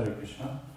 Hare Krishna.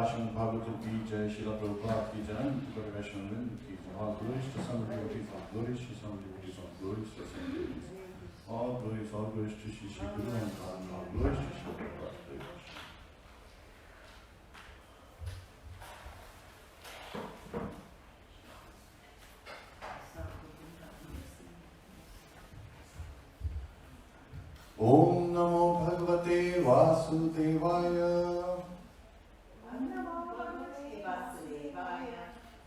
Srimad Bhagavatam ki jai, Śrīla Prabhupada ki jai, Guru Vaishnava ki jai. All glories to some devotees, all glories to some devotees, all glories to some devotees. All glories to Shri Shri Guru and all glories to Śrīla Prabhupada. Om Namo Bhagavate Vasudevaya.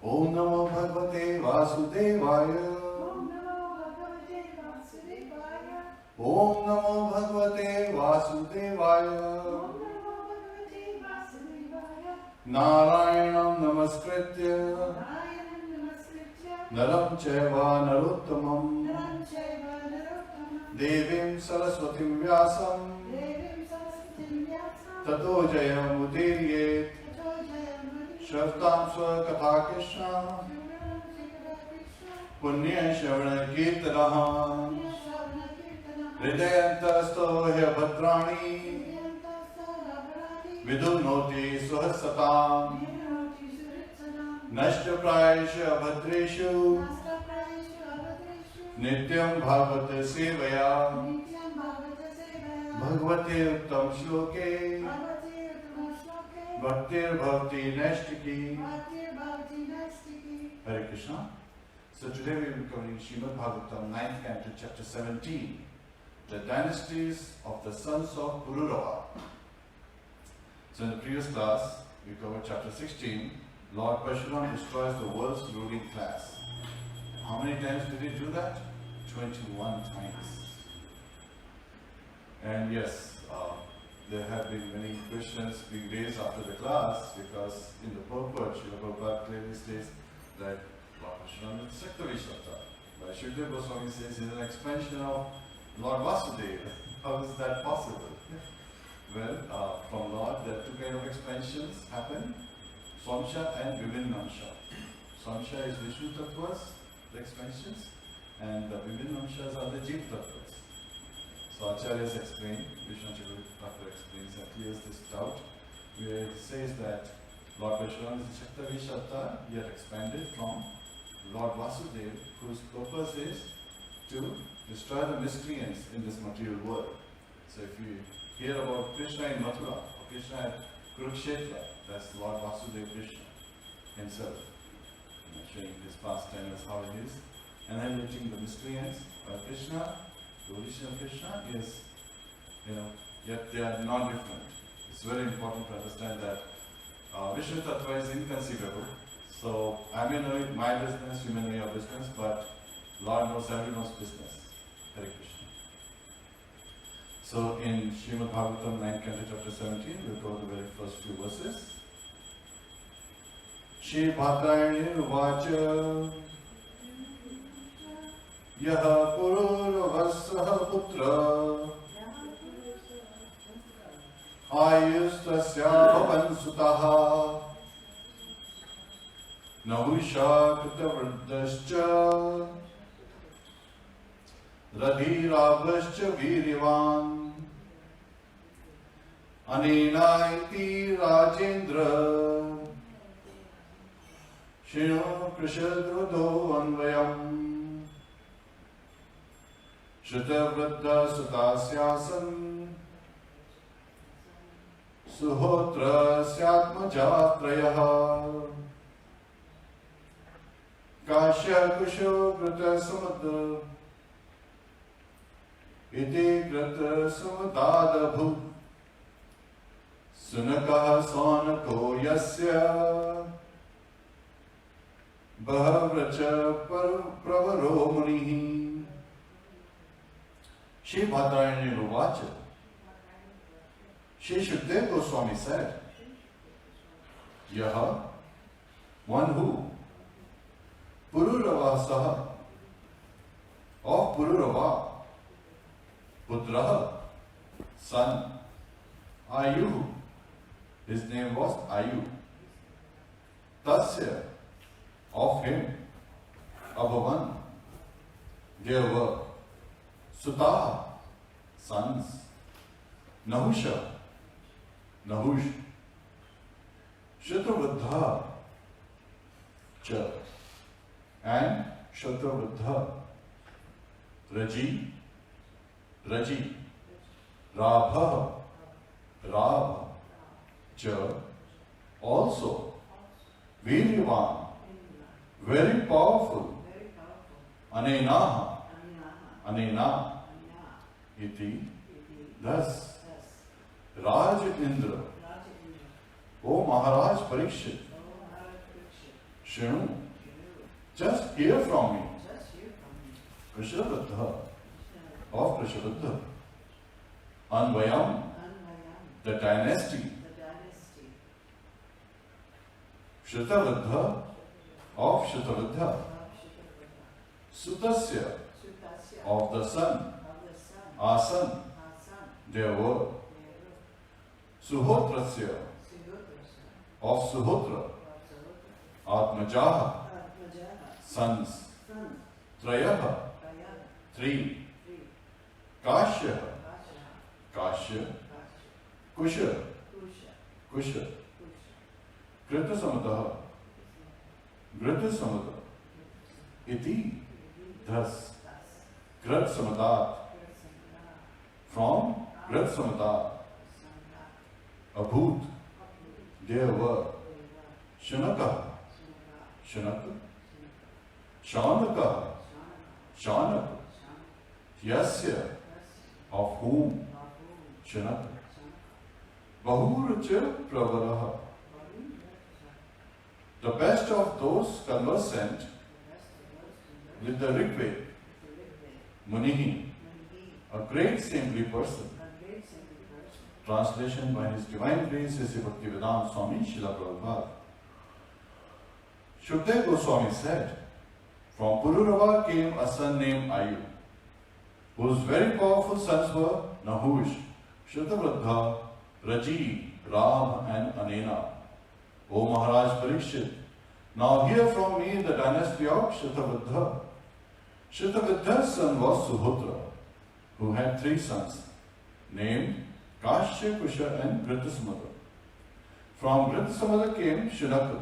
Om Namo Bhagavate Vasudevaya. Om Namo Bhagavate Vasudevaya. Narayanam Namaskritya Naram Chaiva Narottamam Devim Saraswatim Vyasam Tato Jayam Udiriyet Shaftam Swakatha Krishna Punya Shavana Kirtanaha Hridayantasto Bhadrani Vidunoti Suhasatam Nashtaprayasha Bhadreshu Nityam Bhagavata Sevaya Bhagavate Uttam Shloke Bhaktir Bhavati Nashtiki. Hare Krishna. So today we will be covering Śrīmad-Bhāgavatam 9th canto, chapter 17, the dynasties of the sons of Purūravā. So in the previous class, we covered chapter 16, Lord Parshuram destroys the world's ruling class. How many times did he do that? 21 times. And yes, there have been many questions being raised after the class because in the purport, Śrīla Prabhupada clearly states that Lord Parshuram is Saktavishatta. But Shukdev Goswami says he is an expansion of Lord Vasudeva. How is that possible? Well, from Lord, there are two kinds of expansions happen, Swamsha and Vivinnamsha. Swamsha is Vishnu Tattva's, the expansions, and the Vivinnamshas are the Jiva Tattva's. So Acharyas explain, Vishnu Tattva explains and clears this doubt, where he says that Lord Parshuram is the Shaktavishatta, yet expanded from Lord Vasudeva, whose purpose is to destroy the miscreants in this material world. So if you hear about Krishna in Mathura, or Krishna at Kurukshetra, that's Lord Vasudeva Krishna himself, showing his pastimes, how he is annihilating the miscreants. Krishna, the original Krishna is, yet they are non-different. It's very important to understand that Vishnu Tattva is inconceivable. So I may know my business, you may know your business, but Lord knows everyone's business. Hare Krishna. So in Śrīmad-Bhāgavatam 9th canto chapter 17, we'll go to the very first few verses. Shri Bhadrayani Yaha Purūravā putra Ayustasya bhavan sutaha Nahusha kritavrdascha Radhirabhascha viryavan Anena iti Rajendra Shino Krishadrudo Anvayam Shrutavriddha Sutasyasan Suhotra Syatmajatrayaha Kashya Kusho Grata Samadha Iti Grata Samadadabhut Sunakaha Sonako Yasya Bhavracha Pravaro Munihi Shri Bhadrayani Ruvacha Shri Shukdev Goswami said, Yaha, one who, Purūravā saha, of Purūravā, Putraha, son, Ayu, his name was Ayu, Tasya, of him, Abhavan, there were Sutaha, sons, Nahusha, Nahush, Shatravriddha, Cha, and Shatravriddha, Raji, Rabha, Cha, also, Viryavan, very powerful, Anena, iti, thus, Raj Indra, O Maharaj Parikshit, Shinu, just hear from me, Krishnavriddha, of Krishnavriddha, Anvayam, the dynasty, Shrutavriddha, of Shrutavriddha, Sutasya, of the son, Asan, there were, Suhotrasya, of Suhotra, Atmajaha, sons, Trayaha, three, Kashya, Kusha, Krita Samadaha, iti, thus, Krit Samadat, from Krit Samadat, Abhut, there were Shanaka, Shanaka, Yasya, of whom, Shanaka, Bahuracha Pravaraha, the best of those conversant with the Rigved, Munihi, a great saintly person. Translation by His Divine Grace Sri Bhaktivedanta Swami Srila Prabhupada. Shukdev Goswami said, from Purūravā came a son named Ayu, whose very powerful sons were Nahush, Shrutavriddha, Raji, Ram and Anena. O Maharaj Parikshit, now hear from me the dynasty of Shrutavriddha. Shrutavriddha's son was Suhotra, who had three sons, named Kashya, Kusha and Kritasamada. From Gritsamada came Shunaka,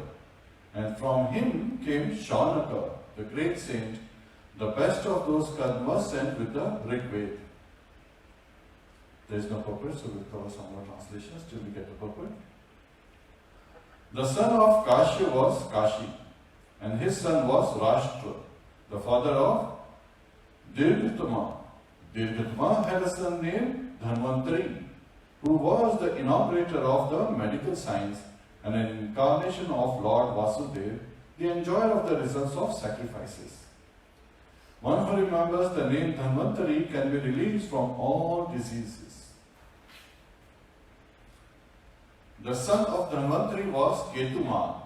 and from him came Shaunaka, the great saint, the best of those Kadmas sent with the Rig Veda. There is no purpose, so we'll cover some more translations till we get the purpose. The son of Kashi was Kashi, and his son was Rashtra, the father of Dirghatama. Dirghatama had a son named Dhanvantari, who was the inaugurator of the medical science and an incarnation of Lord Vasudeva, the enjoyer of the results of sacrifices. One who remembers the name Dhanvantari can be released from all diseases. The son of Dhanvantari was Ketuman,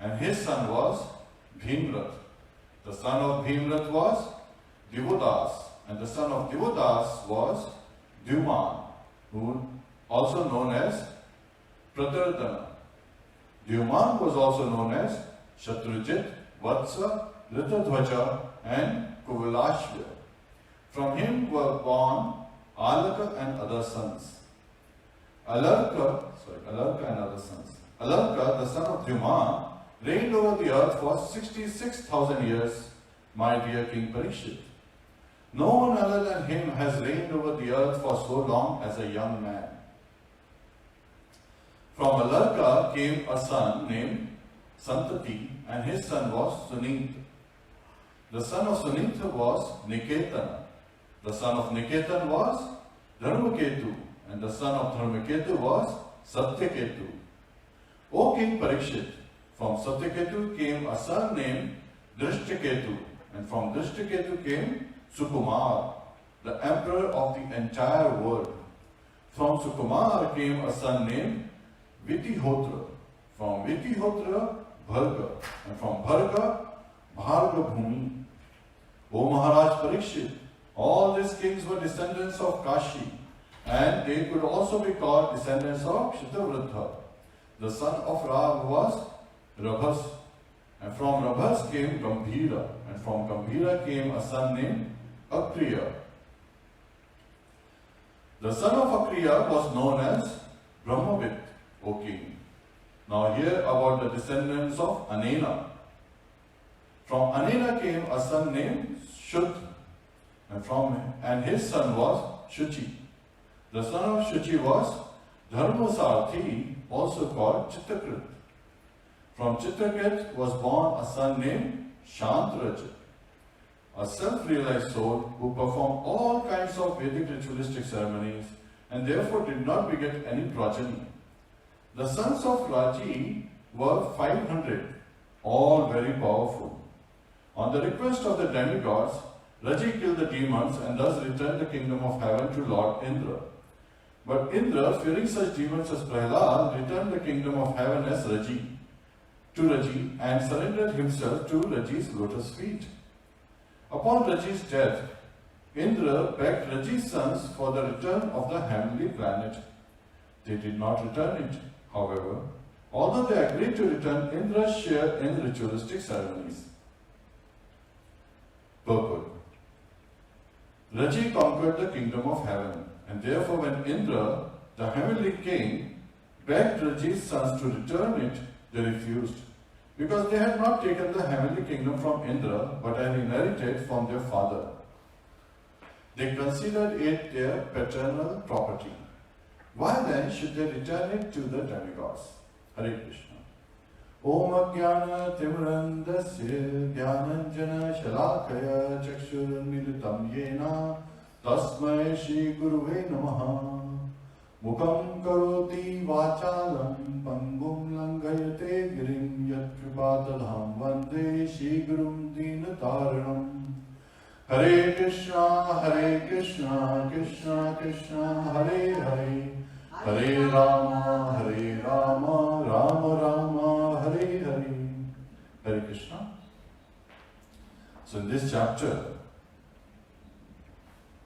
and his son was Bhimrat. The son of Bhimrat was Divodas, and the son of Divodas was Dyuman, who also known as Pratardana. Dyuman was also known as Shatrujit, Vatsa, Ritadhvaja, and Kuvilashva. From him were born Alaka and other sons. Alarka and other sons. Alarka, the son of Dyuman, reigned over the earth for 66,000 years, my dear King Parikshit. No one other than him has reigned over the earth for so long as a young man. From Alarka came a son named Santati, and his son was Sunita. The son of Sunita was Niketana. The son of Niketan was Dharmaketu, and the son of Dharmaketu was Satyaketu. O King Parikshit, from Satyaketu came a son named Drishtaketu, and from Drishtaketu came Sukumar, the emperor of the entire world. From Sukumar came a son named Vitihotra. From Vitihotra, Bharga, and from Bharga, Bharga Bhumi. O Maharaj Parikshit, all these kings were descendants of Kashi, and they could also be called descendants of Kshitivruddha. The son of Rav was Rabhas, and from Rabhas came Gambhira, and from Gambhira came a son named Akriya. The son of Akriya was known as Brahmavit, O king. Now hear about the descendants of Anena. From Anena came a son named Shuddha, and his son was Shuchi. The son of Shuchi was Dharmasarthi, also called Chittakrit. From Chittakrit was born a son named Shantraja, a self-realized soul who performed all kinds of Vedic ritualistic ceremonies and therefore did not beget any progeny. The sons of Raji were 500, all very powerful. On the request of the demigods, Raji killed the demons and thus returned the kingdom of heaven to Lord Indra. But Indra, fearing such demons as Prahlad, returned the kingdom of heaven as Raji and surrendered himself to Raji's lotus feet. Upon Raji's death, Indra begged Raji's sons for the return of the heavenly planet. They did not return it, however, although they agreed to return Indra's share in ritualistic ceremonies. Purport. Raji conquered the kingdom of heaven, and therefore when Indra, the heavenly king, begged Raji's sons to return it, they refused, because they had not taken the heavenly kingdom from Indra, but had inherited from their father. They considered it their paternal property. Why then should they return it to the demigods? Hare Krishna. Om Ajnana Timrandasya Dhyananjana Shalakaya Chakshur Militam Yena Tasmai Shri Guruve Namaha Mukam Karoti Vachalam Pangum Langayate Girim Yat Kripatadham Vande Shri Gurum Dinataranam. Hare Krishna, Krishna Krishna, Hare Hare, Hare Rama, Rama Rama, Hare Hare. Hare Krishna. So in this chapter,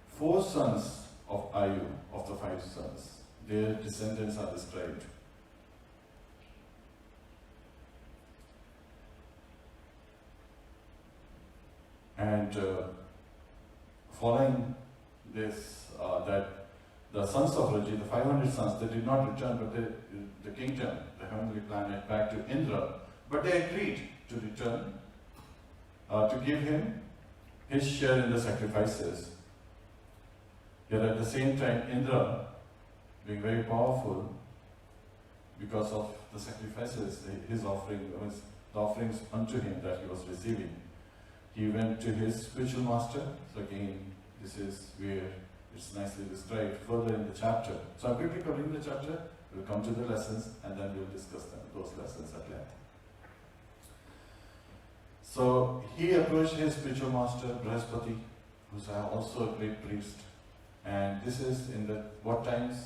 4 sons of Ayu, of the 5 sons, their descendants are described. And following this, that the sons of Raji, the 500 sons, they did not return but the kingdom, the heavenly planet, back to Indra. But they agreed to return, to give him his share in the sacrifices. Yet at the same time, Indra, being very powerful, because of the sacrifices, his offering, the offerings unto him that he was receiving, he went to his spiritual master. So again, this is where it's nicely described further in the chapter. So I'm quickly covering the chapter, we'll come to the lessons, and then we'll discuss those lessons at length. So he approached his spiritual master, Brihaspati, who's also a great priest. And this is in the, what times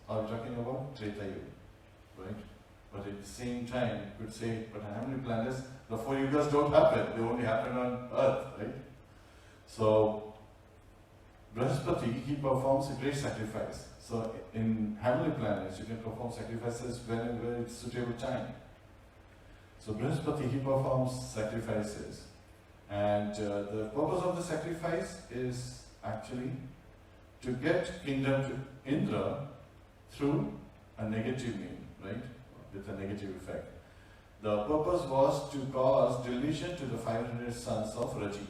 are we talking about? Treta Yuga, right? But at the same time, you could say, but heavenly planets, the 4 yugas don't happen, they only happen on earth, right? So, Brihaspati, he performs a great sacrifice. So, in heavenly planets, you can perform sacrifices whenever it's suitable time. So, Brihaspati, he performs sacrifices. And the purpose of the sacrifice is actually to get kingdom to Indra through a negative mean, right? With a negative effect. The purpose was to cause delusion to the 500 sons of Raji,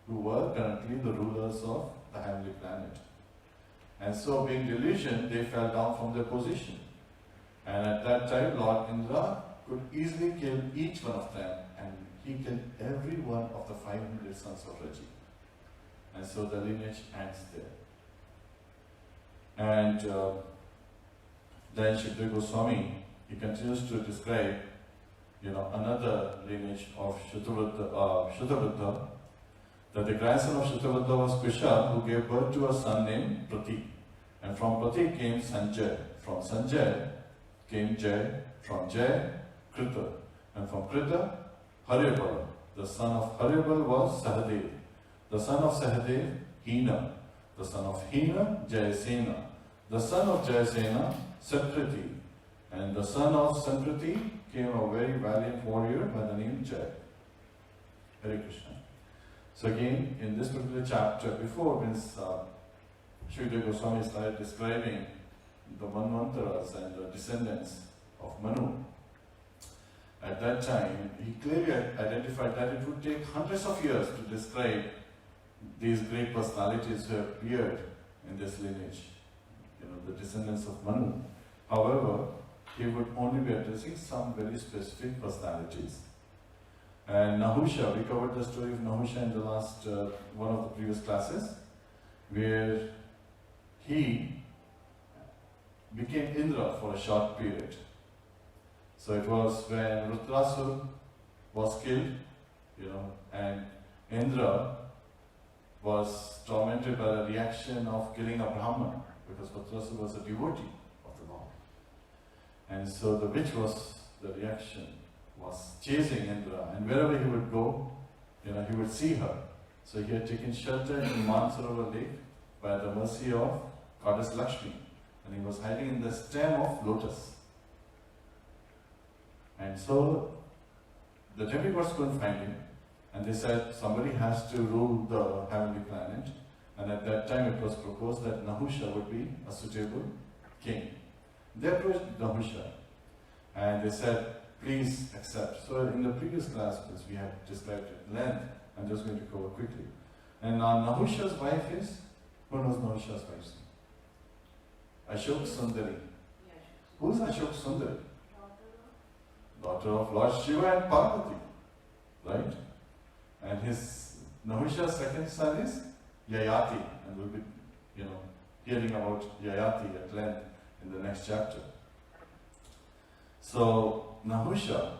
who were currently the rulers of the heavenly planet. And so, being delusion, they fell down from their position. And at that time, Lord Indra could easily kill each one of them, and he killed every one of the 500 sons of Raji. And so the lineage ends there. And then Shukdev Goswami, he continues to describe, another lineage of Shuddhavruddha, that the grandson of Shuddhavruddha was Kusha, who gave birth to a son named Pratik. And from Pratik came Sanjay. From Sanjay came Jay. From Jay, Krita. And from Krita, Haryabala. The son of Haryabala was Sahadev. The son of Sahadev, Hina. The son of Hina, Jayasena. The son of Jayasena, Satrati. And the son of Satrati came a very valiant warrior by the name Jay. Hare Krishna. So again, in this particular chapter, before when Shukdev Goswami started describing the Manvantaras and the descendants of Manu, at that time, he clearly identified that it would take hundreds of years to describe these great personalities who appeared in this lineage, the descendants of Manu. However, he would only be addressing some very specific personalities. And Nahusha, we covered the story of Nahusha in the last one of the previous classes, where he became Indra for a short period. So it was when Rudrasur was killed, and Indra was tormented by the reaction of killing a Brahman, because Rudrasur was a devotee of the Lord. And so the reaction was chasing Indra, and wherever he would go, he would see her. So he had taken shelter in Mansarovar Lake by the mercy of Goddess Lakshmi, and he was hiding in the stem of lotus. And so the demigods couldn't find him, and they said somebody has to rule the heavenly planet. And at that time it was proposed that Nahusha would be a suitable king. They approached Nahusha and they said, please accept. So in the previous class, because we have described it at length, I'm just going to cover quickly. And Nahusha's wife is, who knows Nahusha's wife's name? Ashok Sundari. Who is Ashok Sundari? Daughter of Lord Shiva and Parvati, right? And Nahusha's second son is Yayati, and we'll be, hearing about Yayati at length in the next chapter. So Nahusha,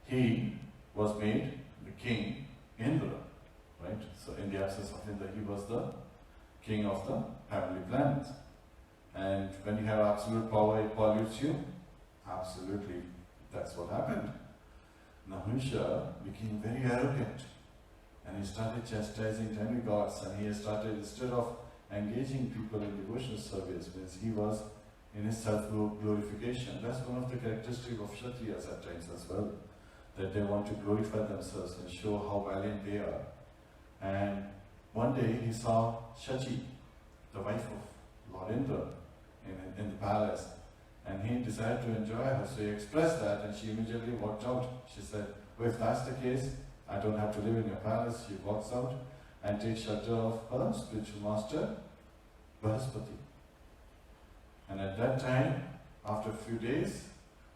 he was made the king Indra, right? So in the absence of Indra, he was the king of the heavenly planets. And when you have absolute power, it pollutes you. Absolutely, that's what happened. Nahusha became very arrogant, and he started chastising demigods, and he started, instead of engaging people in devotional service, means he was in his self-glorification. That's one of the characteristics of Kshatriyas at times as well, that they want to glorify themselves and show how valiant they are. And one day he saw Shachi, the wife of Lord Indra in the palace. And he decided to enjoy her, so he expressed that, and she immediately walked out. She said, well, if that's the case, I don't have to live in your palace. She walks out and takes shelter of her spiritual master, Brihaspati. And at that time, after a few days,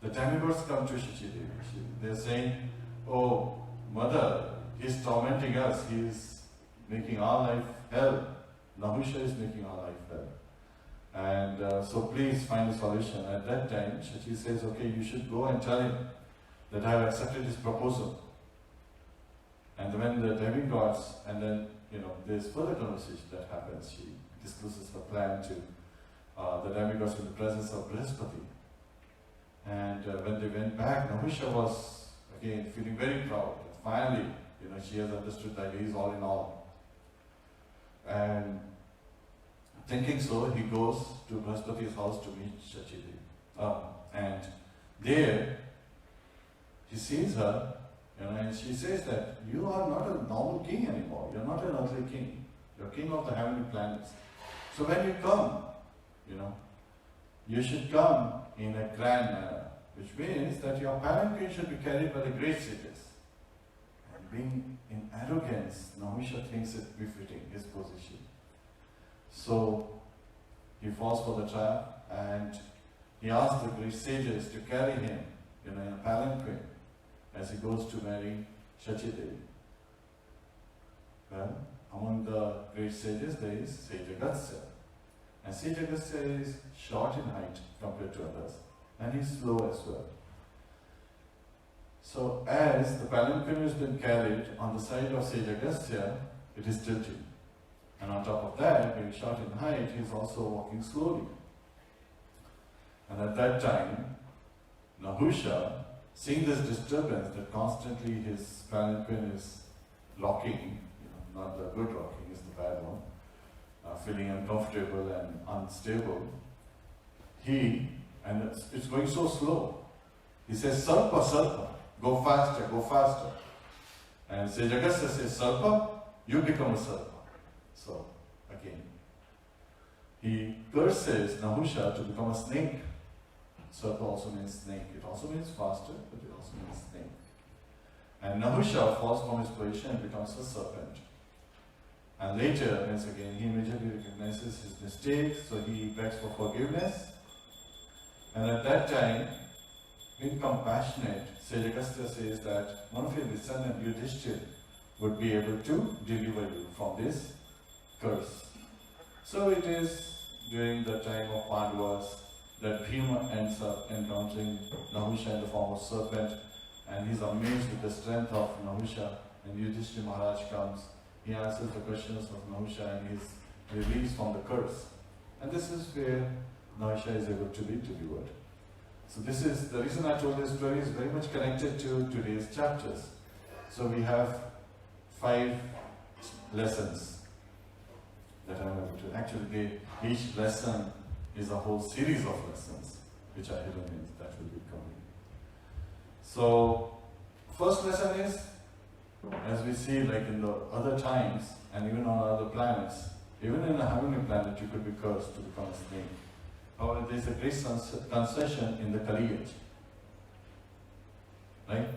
the demigods come to Shachi Devi. They're saying, oh, mother, he's tormenting us, he's making our life hell. Nahusha is making our life hell. And so please find a solution. At that time, Shachi says, okay, you should go and tell him that I have accepted his proposal. And when the demigods, and then, there's further conversation that happens. She discloses her plan to the demigods in the presence of Brihaspati. And when they went back, Nahusha was, again, feeling very proud. Finally, she has understood that he is all in all. And thinking so, he goes to Brihaspati's house to meet Shachi Devi. And there, he sees her, and she says that you are not a normal king anymore. You're not an earthly king. You're king of the heavenly planets. So when you come, you should come in a grand manner, which means that your palanquin should be carried by the great sages. And being in arrogance, Nahusha thinks it befitting his position. So he falls for the trap, and he asks the great sages to carry him in a palanquin as he goes to marry Shachi Devi. Well, among the great sages there is Sage Agastya. And Sage Agastya is short in height compared to others, and he's slow as well. So as the palanquin has been carried on the side of Sage Agastya, it is tilting. And on top of that, being short in height, he is also walking slowly. And at that time, Nahusha, seeing this disturbance that constantly his palanquin is rocking, not the good rocking, is the bad one, feeling uncomfortable and unstable, and it's going so slow, he says, Sarpa, Sarpa, go faster, go faster. And Sage Agastya says, Sarpa, you become a Sarpa. So, again, he curses Nahusha to become a snake. Sarpa also means snake. It also means faster, but it also means snake. And Nahusha falls from his position and becomes a serpent. And later, once again, he immediately recognizes his mistake, so he begs for forgiveness. And at that time, being compassionate, Sage Agastya says that one of your descendants, Yudhishthira, would be able to deliver you from this curse. So it is during the time of Pandavas that Bhima ends up encountering Nahusha in the form of serpent, and he's amazed with the strength of Nahusha, and Yudhishthira Maharaj comes. He answers the questions of Nahusha and he's released from the curse. And this is where Nahusha is able to be delivered. So this is, the reason I told this story is very much connected to today's chapters. So we have 5 lessons that I'm able to, actually each lesson is a whole series of lessons which are hidden in that will be coming. So first lesson is, as we see like in the other times and even on other planets, even in a heavenly planet you could be cursed to become a snake. However, there is a great concession in the Kali age. Right?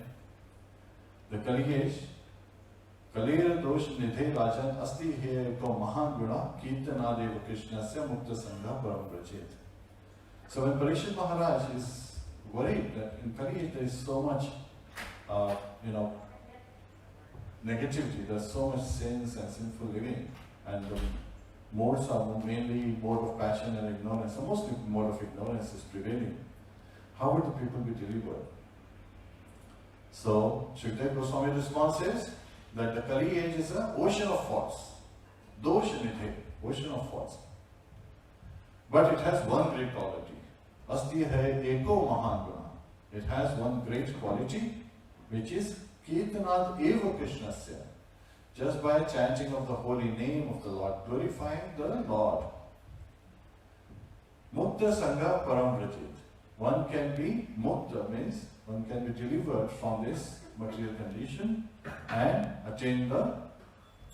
The Kali age, Kalir dosh nidhe rajan asti he ko mahan guna kirtanadeva krishnasya mukta sangha param brajit. So when Parikshit Maharaj is worried that in Kali age there is so much negativity, there's so much sins and sinful living, and the modes are mainly mode of passion and ignorance. So mostly mode of ignorance is prevailing. How would the people be delivered? So Shukdev Goswami's response is that the Kali age is an ocean of faults. Doshanidhe, ocean of faults. But it has one great quality. Asti hai eko mahan guna. It has one great quality, which is Kirtanad eva Krishnasya. Just by chanting of the holy name of the Lord, glorifying the Lord. Mukta Sangha Param Brajit. One can be mukta, means one can be delivered from this material condition and attain the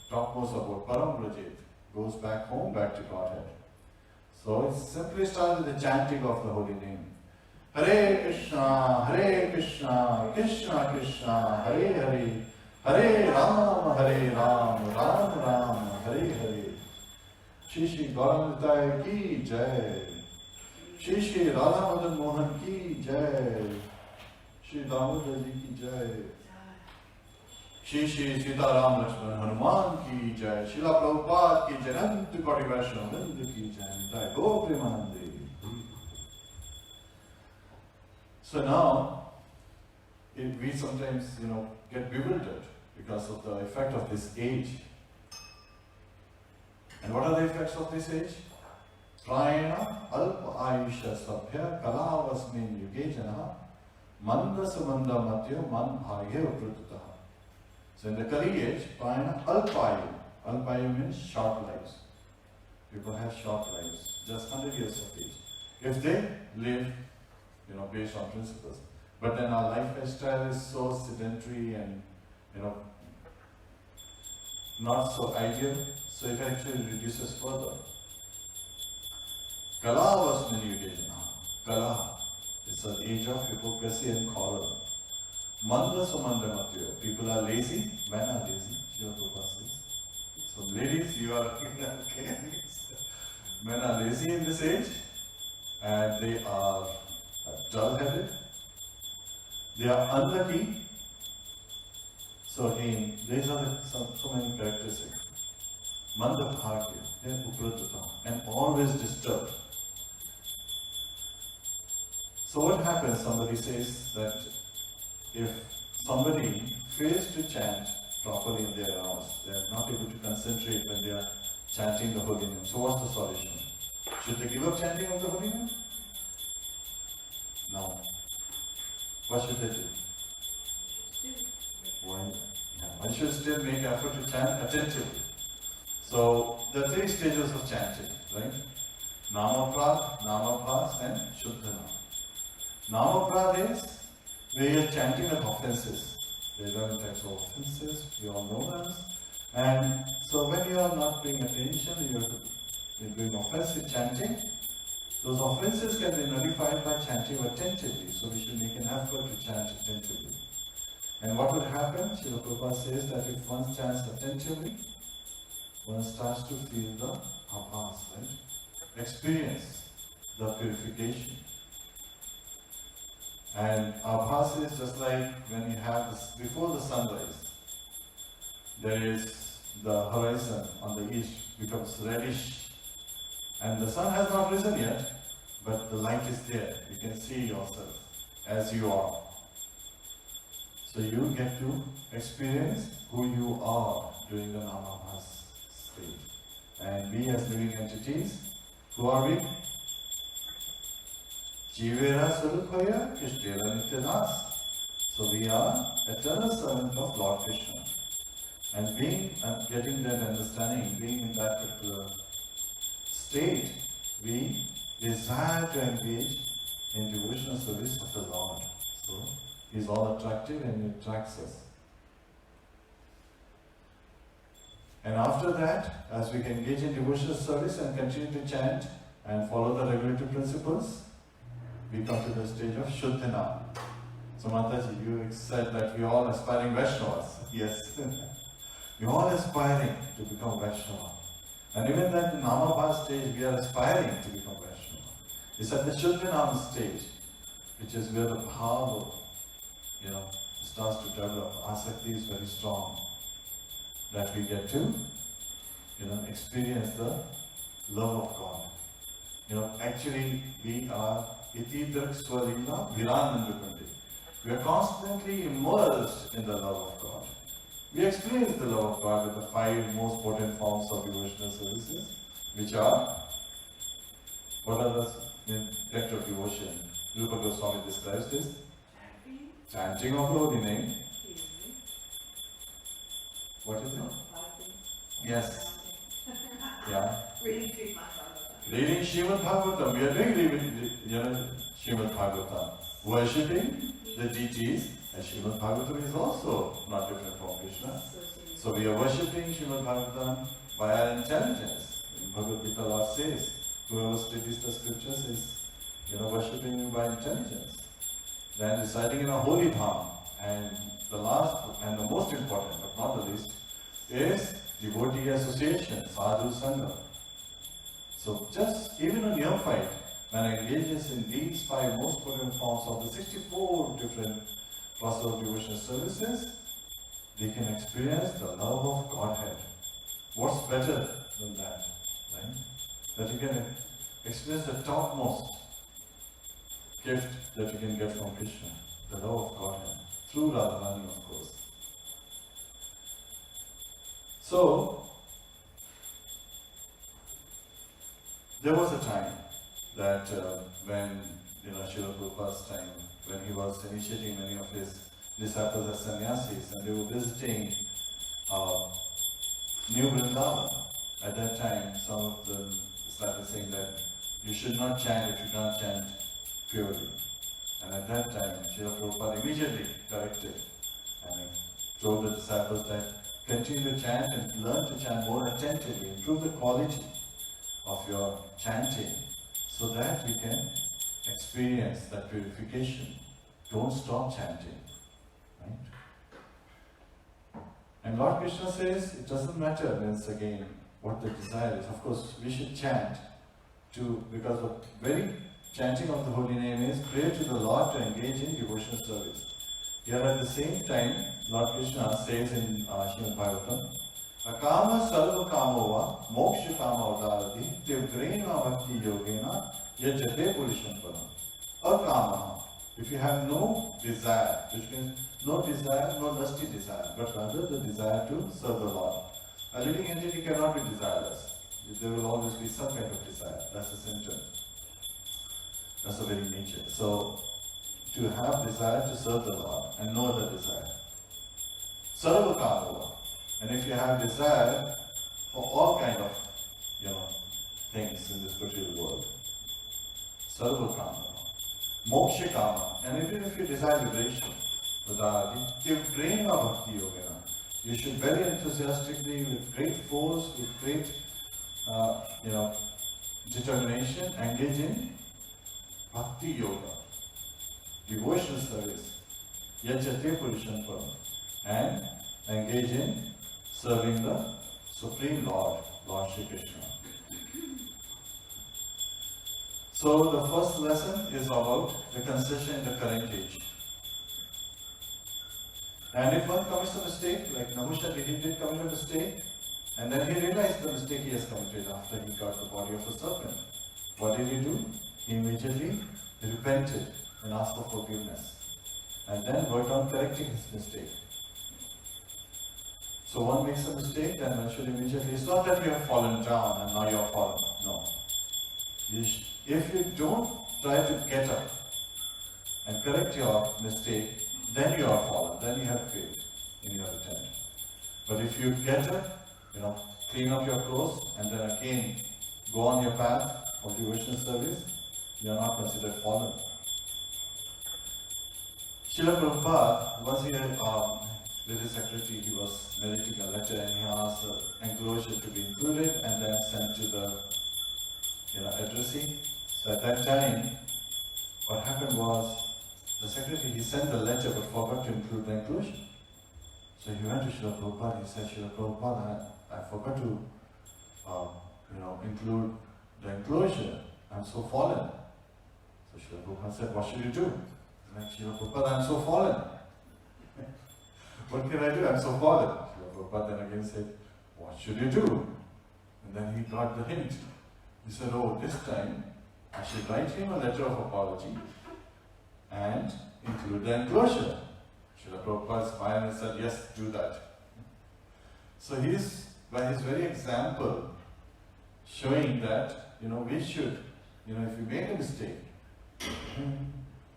topmost abode. Param Brajit goes back home, back to Godhead. So it simply starts with the chanting of the holy name. Hare Krishna, Krishna Krishna, Hare Hare, Hare Ram, Ram Ram, Hare Hare. Shri Shri Gauranitai ki Jai. Shri Shri Radha Madan Mohan ki Jai. Shri Damodar ji ki Jai. Shri Shri Sita Ram Lakshman Hanuman ki Jai. Srila Prabhupada ki Jai. Nanti Koti Vaishnava Nanda ki Jai. Jai Go Premanande. So now, we sometimes, get bewildered because of the effect of this age. And what are the effects of this age? Prayana alpa ayusha sabhya kalavasmin yuge janaha manda samanda matyo man bhagya upratutaha. So in the Kali age, prayana alpayu. Alpayu means short lives. People have short lives, just 100 years of age. If they live, based on principles. But then our lifestyle is so sedentary and, not so ideal, so it actually reduces further. Kala was manipulation. Kala is an age of hypocrisy and quarrel. Manda sumanda matyo. People are lazy, men are lazy. Śrīla Prabhupada says. So ladies, you are okay. Men are lazy in this age, and they are dull-headed. They are unlucky. So again, these are so many characteristics. Manda bhagya, they are upratata, and always disturbed. So what happens? Somebody says that if somebody fails to chant properly in their house, they are not able to concentrate when they are chanting the holy name. So what's the solution? Should they give up chanting of the holy name? No. What should they do? One should still make effort to chant attentively. So there are 3 stages of chanting, right? Namaprad, Namabhas and Shuddhana. Namaprad is where you are chanting the offenses. There are 11 types of offenses, we all know them. And so when you are not paying attention, you are doing offensive chanting, those offenses can be nullified by chanting attentively. So we should make an effort to chant attentively. And what will happen? Śrīla Prabhupada says that if one chants attentively, one starts to feel the abhas, right? Experience the purification. And abhas is just like when you have this, before the sunrise, there is the horizon on the east becomes reddish. And the sun has not risen yet, but the light is there. You can see yourself as you are. So you get to experience who you are during the Namabhas stage. And we as living entities, who are we? Jivera Surupaya Krishtera Nityadas. So we are eternal servant of Lord Krishna. And getting that understanding, being in that particular state, we desire to engage in devotional service of the Lord. So He is all attractive and He attracts us. And after that, as we engage in devotional service and continue to chant and follow the regulatory principles, we come to the stage of Shuddhana. So Mataji, you said that we are all aspiring Vaishnavas. Yes. We are all aspiring to become Vaishnava. And even at the Namabhas stage, we are aspiring to become Vaishnava. It's at the Shuddhanam stage, which is where the power, starts to develop. Asakti is very strong. That we get to, experience the love of God. Actually, we are Itidrak Swarila Viranandukandi. We are constantly immersed in the love of God. We experience the love of God with the 5 most potent forms of devotional services, which are, what are the depth of devotion? Rupa Goswami describes this. Chanting of the holy name. What is it? Yes. Yeah. Reading Śrīmad-Bhāgavatam. Reading Śrīmad-Bhāgavatam. We are doing Śrīmad-Bhāgavatam. Worshipping the deities. And Śrīmad-Bhāgavatam is also not different from Krishna. So we are worshipping Śrīmad-Bhāgavatam by our intelligence. In Bhagavad Gita Lord says, whoever studies the scriptures is, worshipping Him by intelligence. Then residing in a holy dham. And the last and the most important, but not the least, is devotee association, sadhu sangha. So just even a neophyte, when engages in these 5 most potent forms of the 64 different process of devotional services, they can experience the love of Godhead. What's better than that, right? That you can experience the topmost gift that you can get from Krishna, the love of Godhead, through Radharani, of course. So, there was a time that when, Srila Prabhupada's time, when he was initiating many of his disciples as sannyasis, and they were visiting New Vrindavan. At that time, some of them started saying that you should not chant if you can't chant purely. And at that time, Srila Prabhupada immediately corrected and told the disciples that continue to chant and learn to chant more attentively, improve the quality of your chanting so that you can experience that purification. Don't stop chanting. Right? And Lord Krishna says it doesn't matter, means again, what the desire is. Of course, we should chant because the very chanting of the holy name is pray to the Lord to engage in devotional service. Here at the same time, Lord Krishna says in Śrīmad-Bhāgavatam, Akama sarva kamova moksha kama udarati tivrena bhakti yogena yajate purisham param. Akama, if you have no desire, which means no desire, no lusty desire, but rather the desire to serve the Lord. A living entity cannot be desireless. There will always be some kind of desire. That's a symptom. That's the very nature. So, to have desire to serve the Lord and no other desire. Sarva kamova. And if you have desire for all kind of, things in this material world, sarva kama, moksha kama, and even if you desire liberation, tivrena bhakti yogena, you should very enthusiastically, with great force, with great, determination, engage in bhakti yoga, devotional service, yajate purisham param, and engage in serving the Supreme Lord, Lord Shri Krishna. So the first lesson is about the concession in the current age. And if one commits a mistake, like Namusha did commit a mistake, and then he realized the mistake he has committed after he got the body of a serpent. What did he do? He immediately repented and asked for forgiveness. And then worked on correcting his mistake. So one makes a mistake, then one should immediately, it's not that you have fallen down and now you are fallen. No. If you don't try to get up and correct your mistake, then you are fallen, then you have failed in your attempt. But if you get up, clean up your clothes and then again go on your path of devotional service, you are not considered fallen. Srila Prabhupada, once he had, with his secretary, he was narrating a letter and he asked the enclosure to be included and then sent to the addressee. So at that time, what happened was, the secretary, he sent the letter but forgot to include the enclosure. So he went to Srila Prabhupada, he said, Srila Prabhupada, I forgot to include the enclosure. I'm so fallen. So Srila Prabhupada said, what should you do? He's like, Srila Prabhupada, I'm so fallen. What can I do? I'm so fallen. Srila Prabhupada then again said, what should you do? And then he got the hint. He said, oh, this time I should write him a letter of apology and include the enclosure. Srila Prabhupada smiled and said, yes, do that. So he's, by his very example, showing that, we should, if we make a mistake,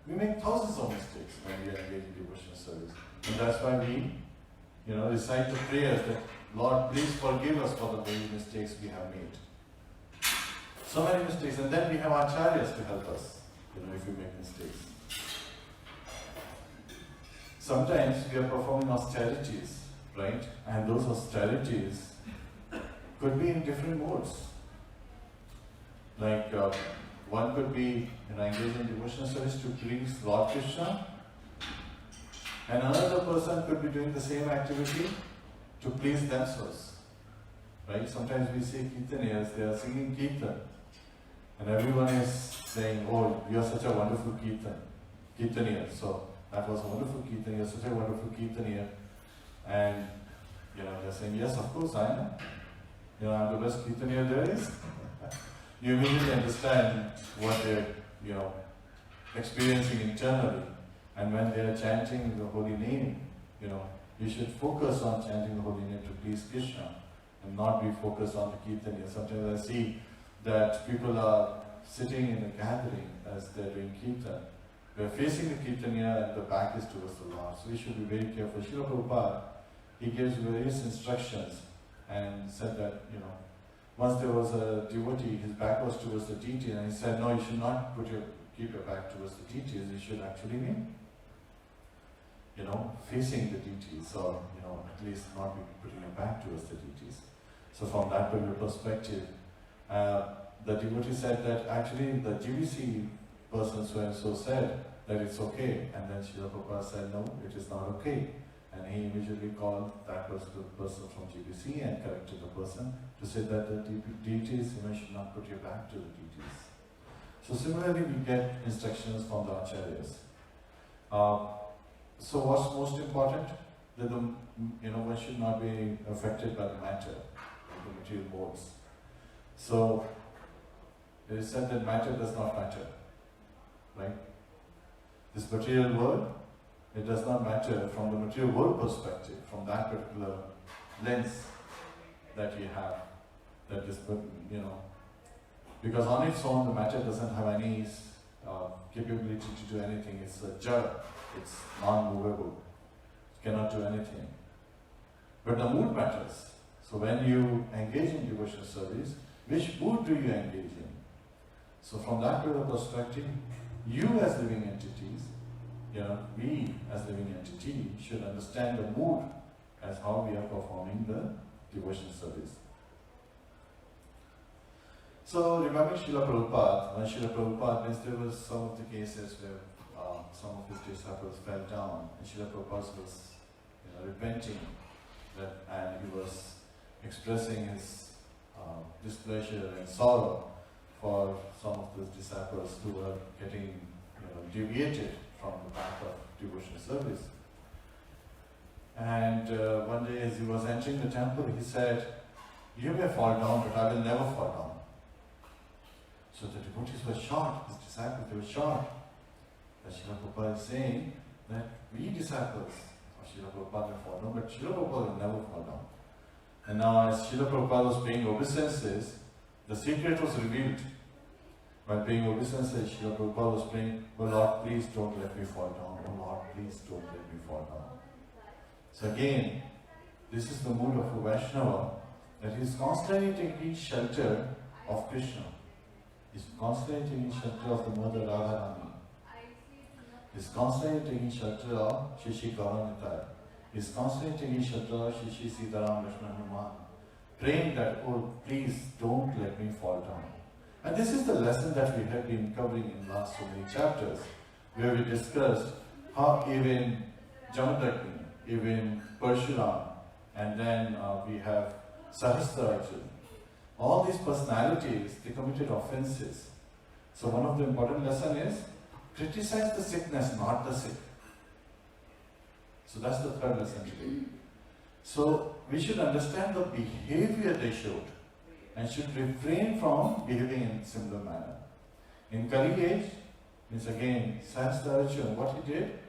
we make thousands of mistakes when we are engaged in devotional service. And that's why we, recite the prayers that, Lord, please forgive us for the many mistakes we have made. So many mistakes, and then we have acharyas to help us, if we make mistakes. Sometimes we are performing austerities, right? And those austerities could be in different modes. Like one could be engaged in devotional service to please Lord Krishna, and another person could be doing the same activity to please themselves. Right? Sometimes we see Kirtaniyas, they are singing Kirtan, and everyone is saying, oh, you are such a wonderful Kirtaniya. So that was a wonderful Kirtan, you are such a wonderful Kirtaniya. And they're saying, yes, of course I am. I'm the best Kirtaniya there is. You immediately understand what they're, experiencing internally. And when they are chanting the holy name, you should focus on chanting the holy name to please Krishna and not be focused on the Kirtaniya. Sometimes I see that people are sitting in a gathering as they're doing Kirtan. They're facing the Kirtaniya and the back is towards the Lord. So we should be very careful. Srila Prabhupada, he gives various instructions and said that, once there was a devotee, his back was towards the deity, and he said, no, you should not keep your back towards the deities, you should actually be, facing the deities, or, at least not be putting your back towards the deities. So from that particular perspective, the devotee said that actually the GBC person so said that it's okay, and then Srila Prabhupada said, no, it is not okay. And he immediately called that person from GBC and corrected the person to say that the deities, should not put your back to the deities. So similarly, we get instructions from the acharyas. So what's most important? That one should not be affected by the matter, the material modes. So it is said that matter does not matter, right? This material world, it does not matter from the material world perspective, from that particular lens that you have, that is, because on its own the matter doesn't have any capability to do anything. It's a jad, it's non-movable, it cannot do anything. But the mood matters. So when you engage in devotional service, which mood do you engage in? So from that particular perspective, you as living entities, we as living entity should understand the mood as how we are performing the devotional service. So remember Srila Prabhupada, when Srila Prabhupada means there was some of the cases where some of his disciples fell down, and Srila Prabhupada was repenting and he was expressing his displeasure and sorrow for some of those disciples who were getting deviated from the path of devotional service. And one day as he was entering the temple, he said, you may fall down, but I will never fall down. So the devotees were shocked, his disciples, they were shocked. That Srila Prabhupada is saying that we disciples of Srila Prabhupada may fall down, but Srila Prabhupada will never fall down. And now as Srila Prabhupada was paying obeisances, the secret was revealed. While paying obeisances, Srila Prabhupada was praying, oh Lord, please don't let me fall down. Oh Lord, please don't let me fall down. So again, this is the mood of a Vaishnava, that he is constantly taking shelter of Krishna. He is constantly taking shelter of the Mother Radharani. He is constantly taking shelter of Shishi Gauranitai. He is constantly taking shelter of Shishi Sitaram Lakshmana Hanuman, praying that, oh please don't let me fall down. And this is the lesson that we have been covering in the last so many chapters, where we discussed how even Jamadagni, even Purūravā, and then we have Sahasrarjuna. All these personalities, they committed offenses. So one of the important lessons is, criticize the sickness, not the sick. So that's the third lesson today. So we should understand the behavior they showed, and should refrain from behaving in similar manner. In Kali age, means again, Sahasrarjuna, what he did,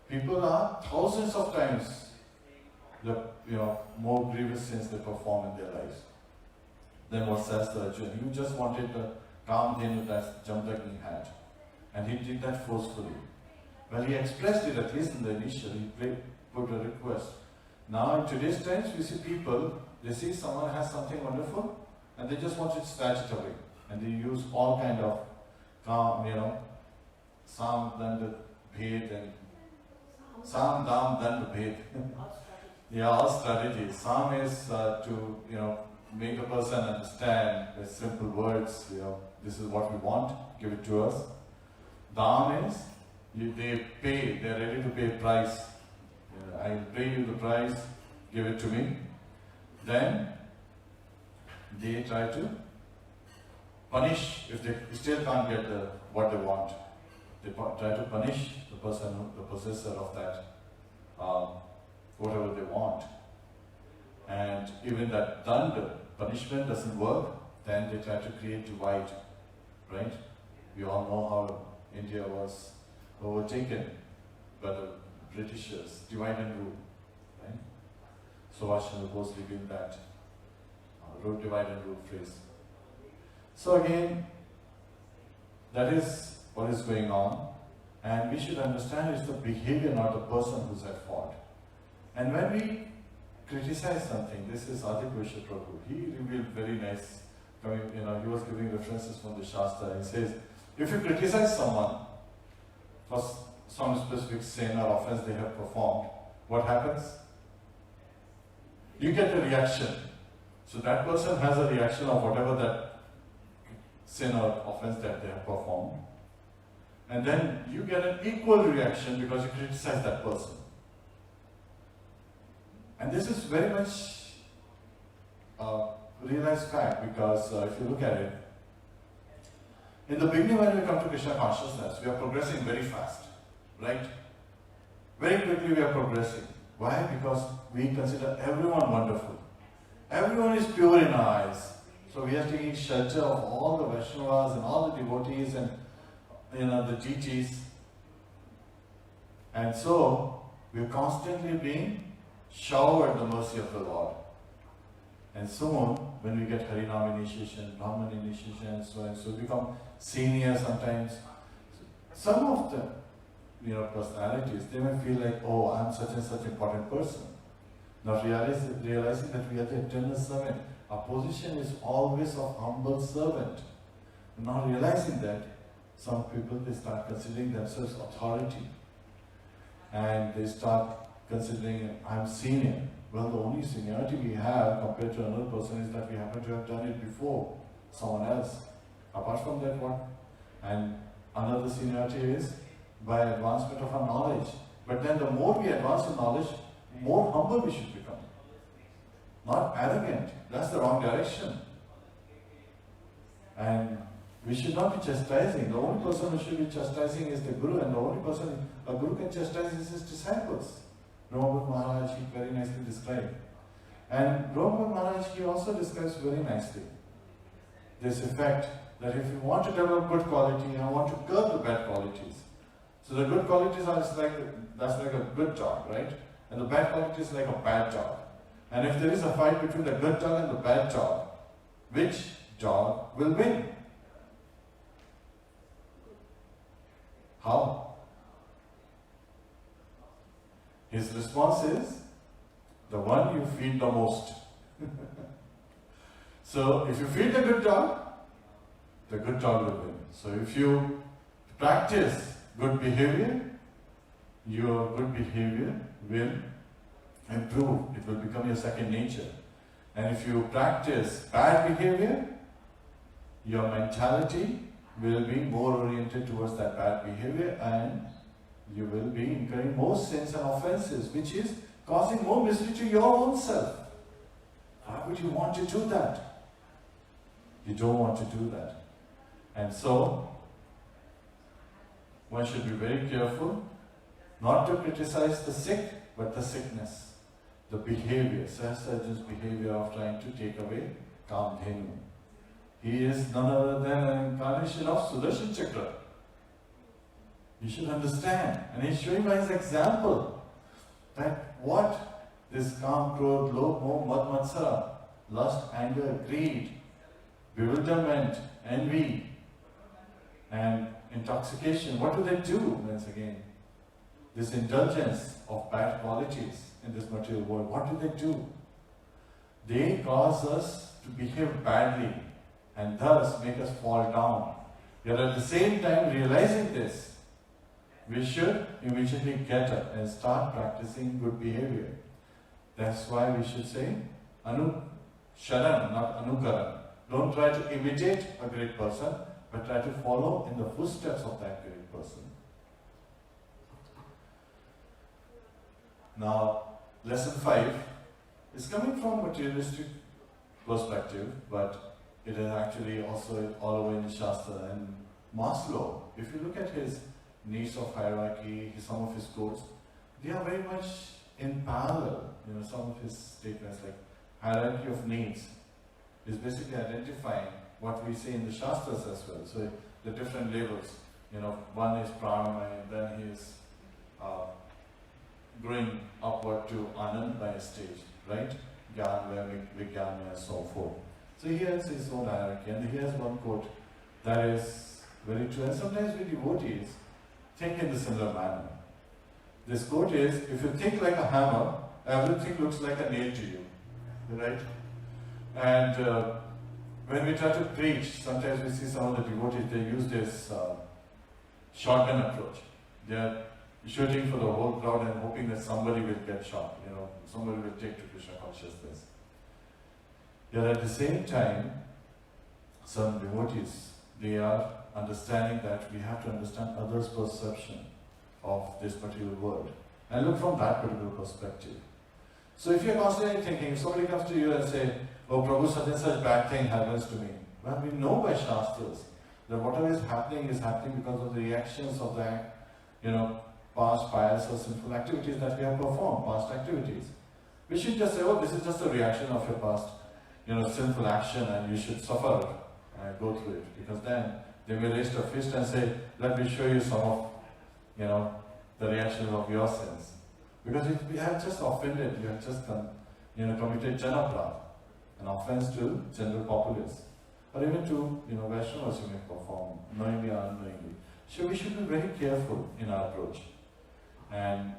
people are thousands of times more grievous sins they perform in their lives than what Sahasrarjuna. He just wanted the calm thing that Jamadagni had, and he did that forcefully. Well, he expressed it, at least in the initial, he put a request. Now in today's times, we see people, they see someone has something wonderful, and they just want to snatch it away. And they use all kind of calm, Sam, Danda, Bhed, and Sam, Dam, Danda, Bhed. Yeah, all strategies. Sam is to, make a person understand with simple words, this is what we want, give it to us. Dam is, they pay, they are ready to pay a price. I will pay you the price, give it to me. Then they try to punish if they still can't get what they want. They try to punish the person, the possessor of that, whatever they want. And even that danda, punishment doesn't work, then they try to create divide, right? We all know how India was overtaken by the Britishers, divide and rule, right? Subhash Chandra Bose revealed that, wrote divide and rule phrase. So again, that is what is going on, and we should understand it's the behavior, not the person who's at fault. And when we criticize something, this is Adi Gosha Prabhu, he revealed very nice, he was giving references from the Shastra. He says, if you criticize someone for some specific sin or offense they have performed, what happens? You get a reaction. So that person has a reaction of whatever that sin or offense that they have performed. And then you get an equal reaction because you criticize that person. And this is very much a realized fact, because if you look at it, in the beginning when we come to Krishna consciousness, we are progressing very fast, right? Very quickly we are progressing. Why? Because we consider everyone wonderful. Everyone is pure in our eyes. So we are taking shelter of all the Vaishnavas and all the devotees and the deities. And so we are constantly being showered the mercy of the Lord. And soon, when we get Harinam initiation, Brahman initiation, and so on, so we become senior sometimes. Some of the personalities, they may feel like, oh, I'm such and such important person. Not realizing that we are the eternal servant. Our position is always of humble servant. Not realizing that, some people, they start considering themselves authority. And they start considering, I'm senior. Well, the only seniority we have compared to another person is that we happen to have done it before someone else. Apart from that, what? And another seniority is by advancement of our knowledge. But then the more we advance in knowledge, more humble we should become. Not arrogant. That's the wrong direction. And we should not be chastising. The only person who should be chastising is the Guru, and the only person a Guru can chastise is his disciples. Rama Maharaj, he very nicely described. And Rama Maharaj, he also describes very nicely this effect that if you want to develop good quality, you want to curb the bad qualities. So the good qualities are that's like a good dog, right? And the bad qualities is like a bad dog. And if there is a fight between the good dog and the bad dog, which dog will win? How? His response is, the one you feed the most. So if you feed the good dog will win. So if you practice good behavior, your good behavior will improve. It will become your second nature. And if you practice bad behavior, your mentality will be more oriented towards that bad behavior, and you will be incurring more sins and offenses, which is causing more misery to your own self. Why would you want to do that? You don't want to do that. And so, one should be very careful not to criticize the sick, but the sickness, the behavior, Sahasraja's behavior of trying to take away Kamdhenu. He is none other than an incarnation of Sudarshan Chakra. You should understand. And he's showing by his example that what this Kam, Krodh, Lobh, Moh, Mad, Matsara, lust, anger, greed, bewilderment, envy, and intoxication, what do they do once again? This indulgence of bad qualities in this material world, what do they do? They cause us to behave badly and thus make us fall down. Yet at the same time, realizing this, we should immediately get up and start practicing good behavior. That's why we should say Sharan, not Anukaran. Don't try to imitate a great person, but try to follow in the footsteps of that great person. Now, lesson 5 is coming from materialistic perspective, but it is actually also all over in Shastra. And Maslow, if you look at his needs of hierarchy, some of his quotes, they are very much in parallel. Some of his statements like hierarchy of needs is basically identifying what we see in the Shastras as well. So the different levels, one is Pranamaya, then he is growing upward to Anand by a stage, right? Jnana, Vijnana, and so forth. So he has his own hierarchy, and he has one quote that is very true. And sometimes we devotees think in the similar manner. This quote is, if you think like a hammer, everything looks like a nail to you, right? And when we try to preach, sometimes we see some of the devotees, they use this shotgun approach. They are shooting for the whole crowd and hoping that somebody will get shot, somebody will take to Krishna consciousness. Yet at the same time, some devotees, they are understanding that we have to understand others' perception of this material world and look from that particular perspective. So if you're constantly thinking, if somebody comes to you and say, oh Prabhu, such and such bad thing happens to me. Well, we know by Shastras that whatever is happening because of the reactions of the, past pious or sinful activities that we have performed, past activities. We should just say, oh, this is just a reaction of your past, sinful action, and you should suffer and go through it. Because then they may raise their fist and say, let me show you some of, the reactions of your sins. Because if we have just offended, you have just committed Janapradha, an offense to general populace, or even to Vaishnavas you may perform, knowingly or unknowingly. So we should be very careful in our approach, and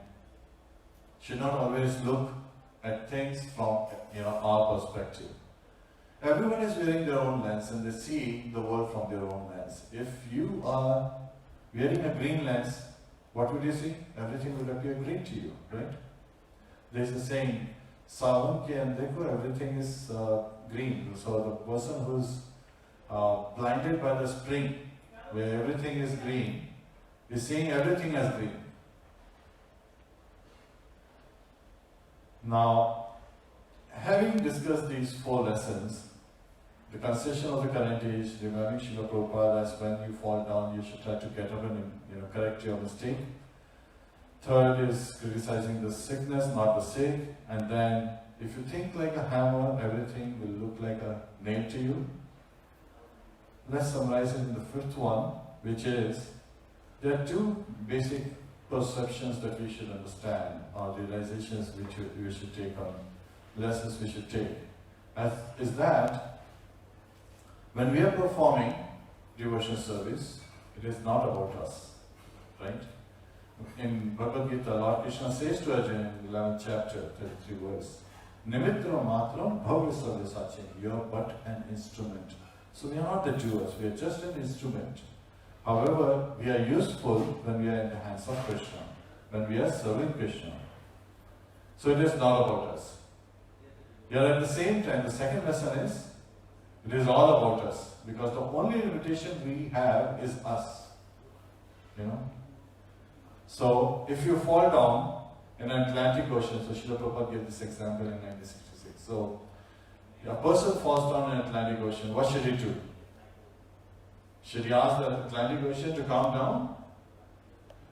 should not always look at things from our perspective. Everyone is wearing their own lens, and they see the world from their own lens. If you are wearing a green lens, what would you see? Everything will appear green to you, right? There is a saying, Savan ke andeko, everything is green. So the person who's blinded by the spring, where everything is green, is seeing everything as green. Now, having discussed these 4 lessons, the concession of the current age, remembering Srila Prabhupada, as when you fall down, you should try to get up and correct your mistake. Third is criticizing the sickness, not the sick. And then, if you think like a hammer, everything will look like a nail to you. Let's summarize it in the 5th one, which is, there are 2 basic perceptions that we should understand, or realizations which we should take on, lessons we should take. Is that, when we are performing devotional service, it is not about us, right? In Bhagavad Gita, Lord Krishna says to Arjuna in the 11th chapter, 33 verse, Nimitram matram bhavya sarvasachin, you are but an instrument. So we are not the doers, we are just an instrument. However, we are useful when we are in the hands of Krishna, when we are serving Krishna. So it is not about us. Yet at the same time, the second lesson is, it is all about us, because the only limitation we have is us. So if you fall down in an Atlantic Ocean, so Srila Prabhupada gave this example in 1966. So a person falls down in an Atlantic Ocean, what should he do? Should he ask the Atlantic Ocean to calm down?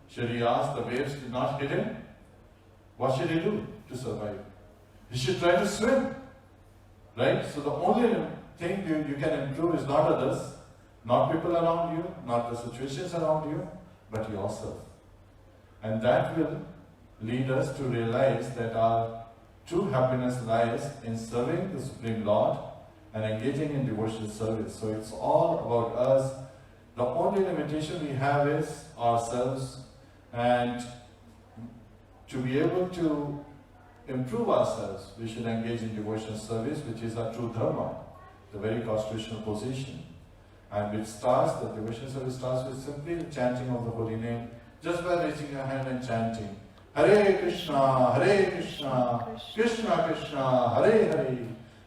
Should he ask the waves to not hit him? What should he do to survive? He should try to swim, right? So the only thing you can improve is not others, not people around you, not the situations around you, but yourself. And that will lead us to realize that our true happiness lies in serving the Supreme Lord and engaging in devotional service. So it's all about us. The only limitation we have is ourselves, and to be able to improve ourselves, we should engage in devotional service, which is our true dharma, the very constitutional position. And which starts, the devotional service starts with simply the chanting of the holy name, just by raising your hand and chanting, Hare Krishna, Krishna Krishna, Hare Hare,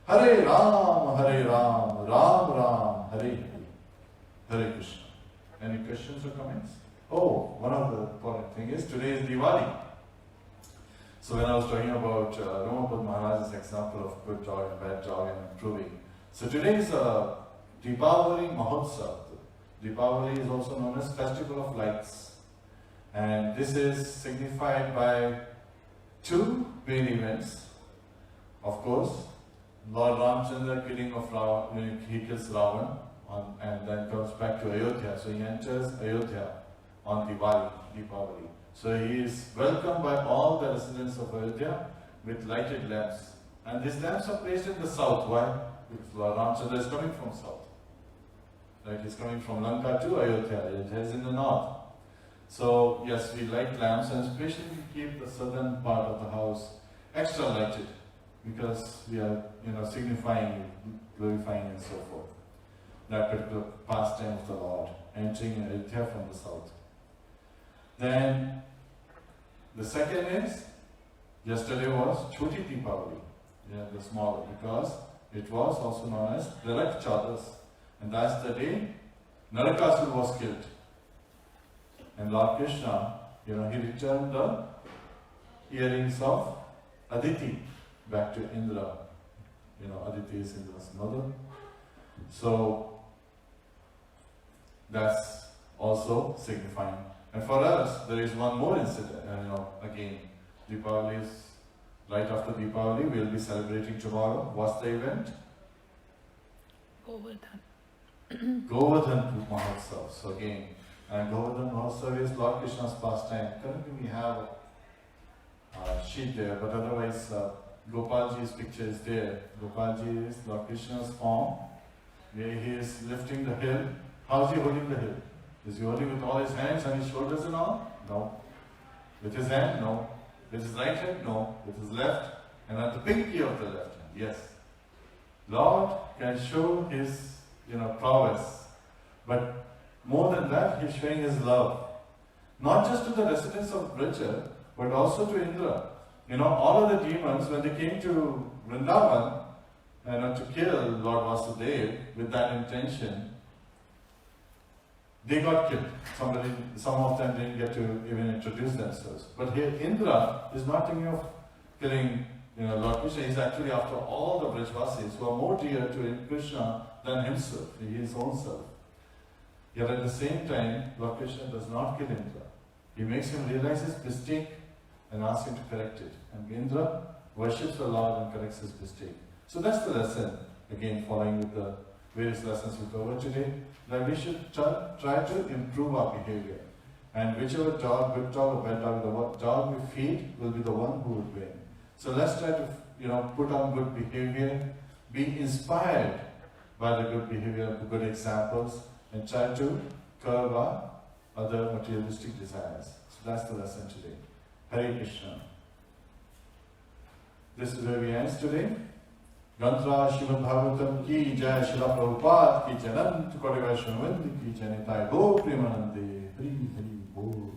Hare Ram, Ram Ram, Hare Hare. Hare Krishna. Any questions or comments? Oh, one of the important thing is today is Diwali. So when I was talking about Ramapad Maharaj's example of good dog and bad dog and improving. So today is Deepavali Mahotsav. Deepavali is also known as Festival of Lights. And this is signified by two main events. Of course, Lord Ramchandra killing of Ravan, he kills Ravan and then comes back to Ayodhya. So he enters Ayodhya on Deepavali. So he is welcomed by all the residents of Ayodhya with lighted lamps. And these lamps are placed in the south. Why? Because Lord Ramchandra is coming from south. Right? He's coming from Lanka to Ayodhya. Ayodhya is in the north. So yes, we light lamps and especially we keep the southern part of the house extra lighted because we are, signifying, glorifying and so forth. That particular pastime of the Lord, entering Ayodhya from the south. Then the second is, yesterday was Choti Deepavali, the smaller, because it was also known as Narak Chadas. And that's the day Narakasura was killed. And Lord Krishna, he returned the earrings of Aditi back to Indra. Aditi is Indra's mother. So that's also signifying. And for us, there is one more incident, again, Deepavali is right after Deepavali, we'll be celebrating tomorrow. What's the event? Govardhan Mahotsav. So again, and Govardhan Mahotsav is Lord Krishna's pastime. Currently we have a sheet there, but otherwise Gopalji's picture is there. Gopalji is Lord Krishna's form, where he is lifting the hill. How is he holding the hill? Is he holding with all his hands and his shoulders and all? No. With his hand? No. With his right hand? No. With his left, and at the pinky of the left hand? Yes. Lord can show his prowess, but more than that, he's showing his love. Not just to the residents of Braja, but also to Indra. All of the demons, when they came to Vrindavan, to kill Lord Vasudeva with that intention, they got killed. Some of them didn't get to even introduce themselves. But here Indra is not thinking of killing Lord Krishna. He's actually after all the Brajvasis who are more dear to Krishna than himself, his own self. Yet at the same time, Lord Krishna does not kill Indra. He makes him realize his mistake and asks him to correct it. And Indra worships the Lord and corrects his mistake. So that's the lesson, again following with the various lessons we covered today, that we should try to improve our behavior. And whichever dog, good dog or bad dog, the dog we feed will be the one who will win. So let's try to put on good behavior, be inspired by the good behavior, the good examples, and try to curb our other materialistic desires. So that's the lesson today. Hare Krishna. This is where we end today. Gantra Śrīmad-Bhāgavatam ki jai, Śrīla Prabhupada ki jai, Ananta Koti Vaishnava Vrinda ki jai, Nitai Gaur Premanande, Hari Hari Bol.